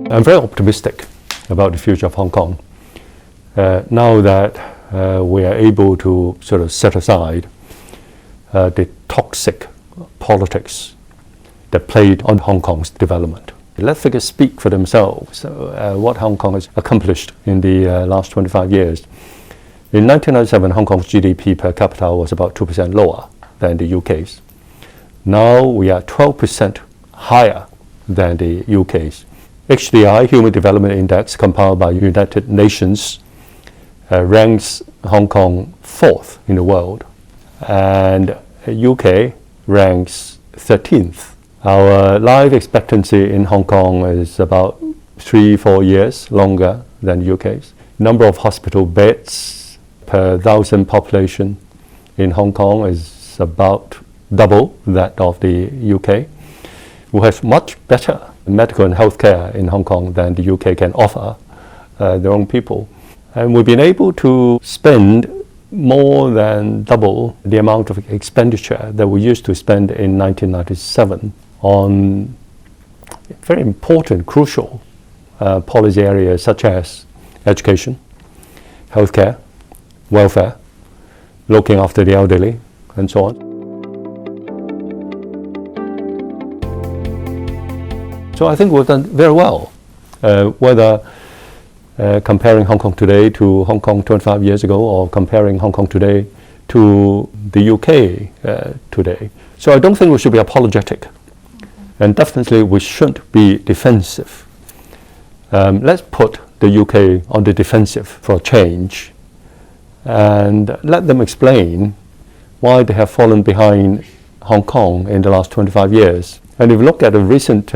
I'm very optimistic about the future of Hong Kong. Now that we are able to sort of set aside the toxic politics that played on Hong Kong's development. Let figures speak for themselves, what Hong Kong has accomplished in the last 25 years. In 1997, Hong Kong's GDP per capita was about 2% lower than the UK's. Now we are 12% higher than the UK's. HDI, Human Development Index, compiled by United Nations, ranks Hong Kong 4th in the world, and UK ranks 13th. Our life expectancy in Hong Kong is about 3-4 years longer than UK's. Number of hospital beds per 1,000 population in Hong Kong is about double that of the UK. We have much better medical and health care in Hong Kong than the UK can offer their own people. And we've been able to spend more than double the amount of expenditure that we used to spend in 1997 on very important, crucial policy areas such as education, healthcare, welfare, looking after the elderly, and so on. So I think we've done very well, whether comparing Hong Kong today to Hong Kong 25 years ago or comparing Hong Kong today to the UK today. So I don't think we should be apologetic, and definitely we shouldn't be defensive. Let's put the UK on the defensive for a change and let them explain why they have fallen behind Hong Kong in the last 25 years. And if you look at a recent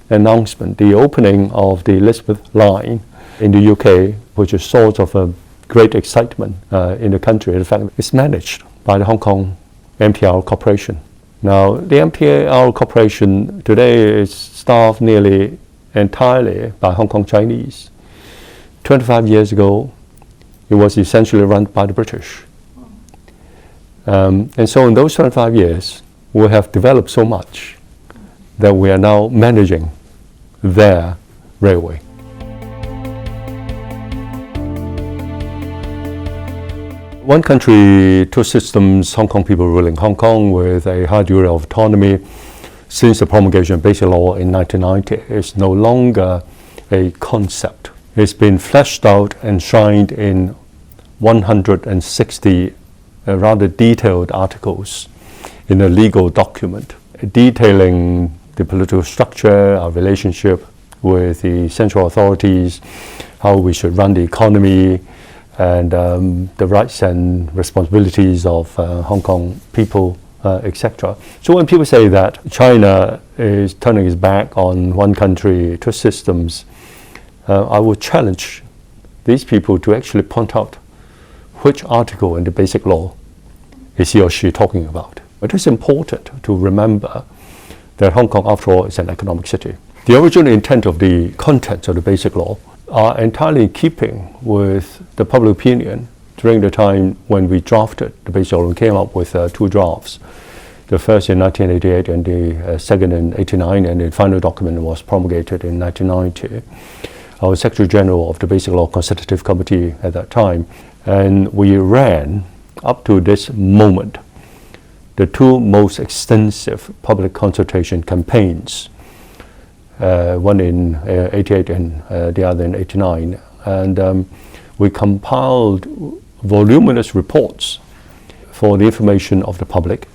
announcement, the opening of the Elizabeth line in the UK, which is source of a great excitement in the country. In fact, it's managed by the Hong Kong MTR Corporation. Now, the MTR Corporation today is staffed nearly entirely by Hong Kong Chinese. 25 years ago, it was essentially run by the British. And so in those 25 years, we have developed so much that we are now managing their railway. One country, two systems, Hong Kong people ruling Hong Kong with a high degree of autonomy since the promulgation of Basic Law in 1990 is no longer a concept. It's been fleshed out and enshrined in 160 rather detailed articles in a legal document detailing the political structure, our relationship with the central authorities, how we should run the economy, and the rights and responsibilities of Hong Kong people, etc. So when people say that China is turning its back on one country, two systems, I would challenge these people to actually point out which article in the Basic Law is he or she talking about. It is important to remember that Hong Kong, after all, is an economic city. The original intent of the contents of the Basic Law are entirely in keeping with the public opinion during the time when we drafted the Basic Law. We came up with two drafts, the first in 1988 and the second in 1989, and the final document was promulgated in 1990. I was Secretary General of the Basic Law Consultative Committee at that time, and we ran, up to this moment, the two most extensive public consultation campaigns, one in 88 and the other in 89. And we compiled voluminous reports for the information of the public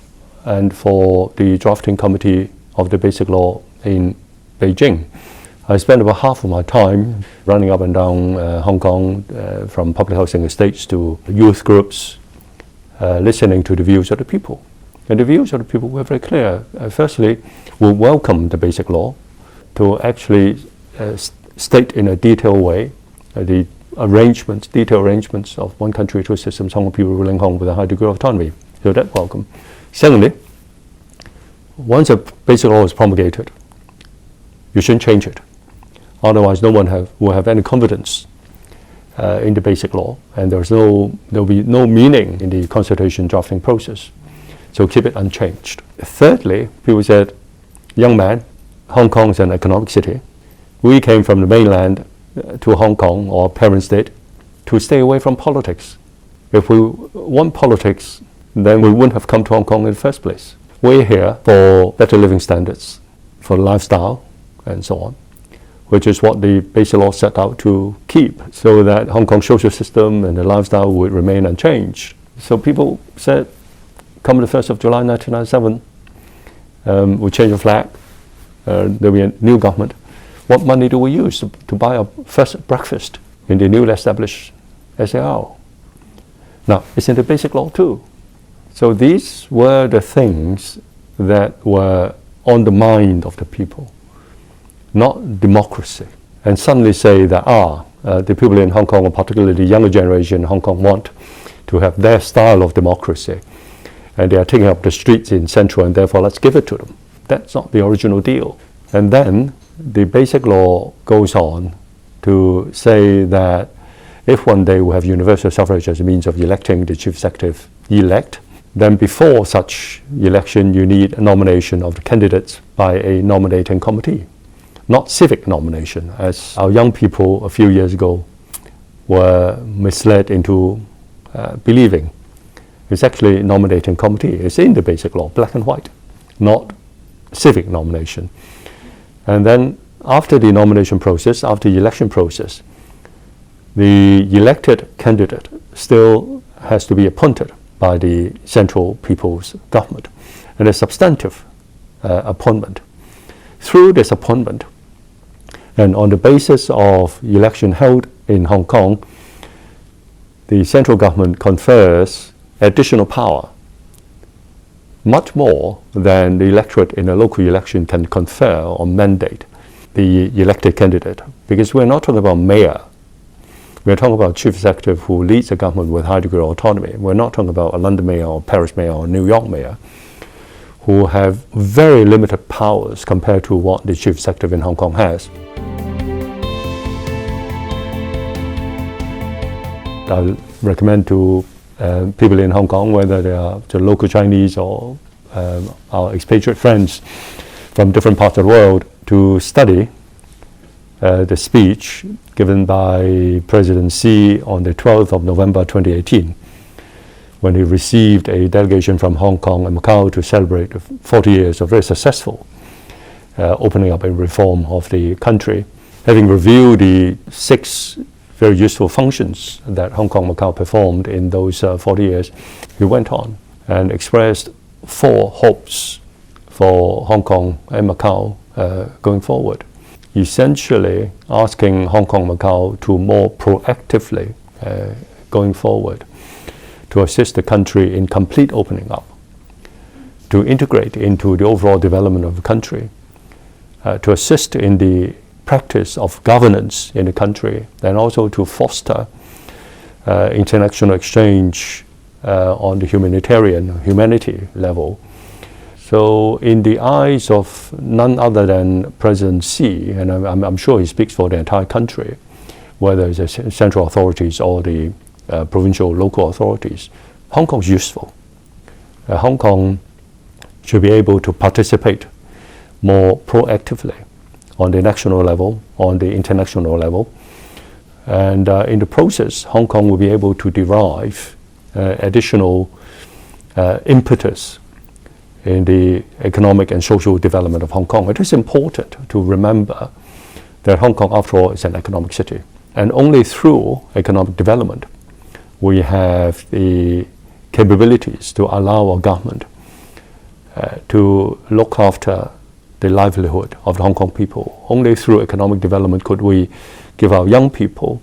and for the drafting committee of the Basic Law in Beijing. I spent about half of my time running up and down Hong Kong, from public housing estates to youth groups, listening to the views of the people. And the views of the people were very clear. Firstly, we welcome the Basic Law to actually state in a detailed way the detailed arrangements of one country, two systems, Hong Kong people ruling Hong Kong with a high degree of autonomy. So that's welcome. Secondly, once a Basic Law is promulgated, you shouldn't change it. Otherwise, no one will have any confidence in the Basic Law, and there'll be no meaning in the consultation drafting process. So keep it unchanged. Thirdly, people said, young man, Hong Kong is an economic city. We came from the mainland to Hong Kong, or parent state, to stay away from politics. If we want politics, then we wouldn't have come to Hong Kong in the first place. We're here for better living standards, for lifestyle, and so on, which is what the Basic Law set out to keep, so that Hong Kong's social system and the lifestyle would remain unchanged. So people said, come the 1st of July 1997, we change the flag, there'll be a new government. What money do we use to buy our first breakfast in the newly established SAR? Now, it's in the Basic Law too. So these were the things that were on the mind of the people, not democracy. And suddenly say that, the people in Hong Kong, or particularly the younger generation in Hong Kong, want to have their style of democracy. And they are taking up the streets in Central, and therefore let's give it to them. That's not the original deal. And then the Basic Law goes on to say that if one day we have universal suffrage as a means of electing the chief executive elect, then before such election you need a nomination of the candidates by a nominating committee, not civic nomination, as our young people a few years ago were misled into believing. It's actually a nominating committee. It's in the Basic Law, black and white, not civic nomination. And then after the nomination process, after the election process, the elected candidate still has to be appointed by the Central People's Government, and a substantive appointment. Through this appointment, and on the basis of election held in Hong Kong, the central government confers additional power, much more than the electorate in a local election can confer or mandate the elected candidate. Because we're not talking about mayor. We're talking about chief executive who leads the government with high degree of autonomy. We're not talking about a London mayor or Paris mayor or New York mayor who have very limited powers compared to what the chief executive in Hong Kong has. I recommend to people in Hong Kong, whether they are the local Chinese or our expatriate friends from different parts of the world, to study the speech given by President Xi on the 12th of November 2018, when he received a delegation from Hong Kong and Macau to celebrate 40 years of very successful opening up and reform of the country. Having reviewed the 6 very useful functions that Hong Kong and Macau performed in those 40 years, he went on and expressed 4 hopes for Hong Kong and Macau going forward, essentially asking Hong Kong and Macau to more proactively going forward, to assist the country in complete opening up, to integrate into the overall development of the country, to assist in the practice of governance in the country, and also to foster international exchange on the humanity level. So in the eyes of none other than President Xi, and I'm sure he speaks for the entire country, whether it's the central authorities or the provincial local authorities, Hong Kong is useful. Hong Kong should be able to participate more proactively on the national level, on the international level. And in the process, Hong Kong will be able to derive additional impetus in the economic and social development of Hong Kong. It is important to remember that Hong Kong, after all, is an economic city. And only through economic development we have the capabilities to allow our government to look after the livelihood of the Hong Kong people. Only through economic development could we give our young people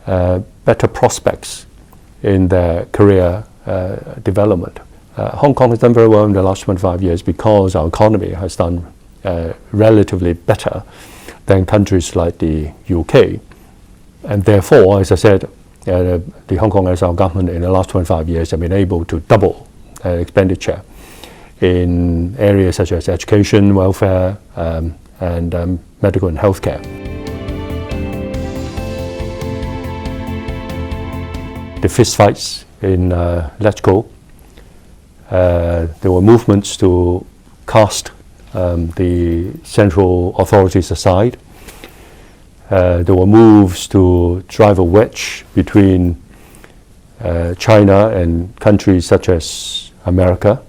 better prospects in their career development. Hong Kong has done very well in the last 25 years because our economy has done relatively better than countries like the UK. And therefore, as I said, the Hong Kong SAR government in the last 25 years have been able to double expenditure in areas such as education, welfare, and medical and healthcare. The fistfights in Let's Go, there were movements to cast the central authorities aside There were moves to drive a wedge between China and countries such as America.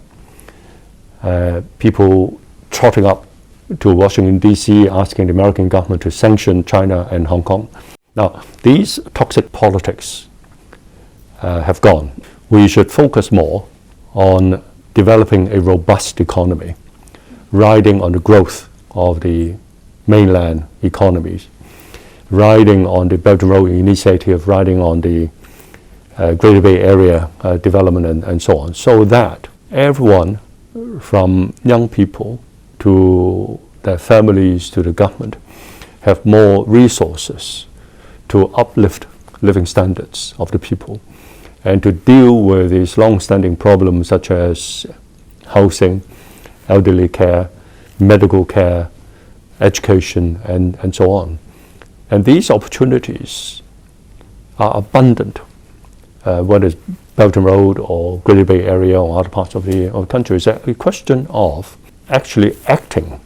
People trotting up to Washington, D.C., asking the American government to sanction China and Hong Kong. Now, these toxic politics have gone. We should focus more on developing a robust economy, riding on the growth of the mainland economies, riding on the Belt and Road Initiative, riding on the Greater Bay Area development and so on, so that everyone from young people to their families to the government have more resources to uplift living standards of the people and to deal with these long-standing problems such as housing, elderly care, medical care, education, and so on. And these opportunities are abundant, whether it's Belt and Road or Greater Bay Area or other parts of the country. It's a question of actually acting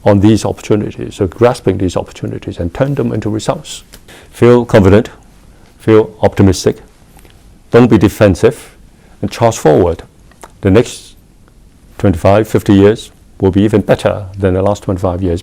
on these opportunities, so grasping these opportunities and turn them into results. Feel confident, feel optimistic, don't be defensive, and charge forward. The next 25, 50 years will be even better than the last 25 years.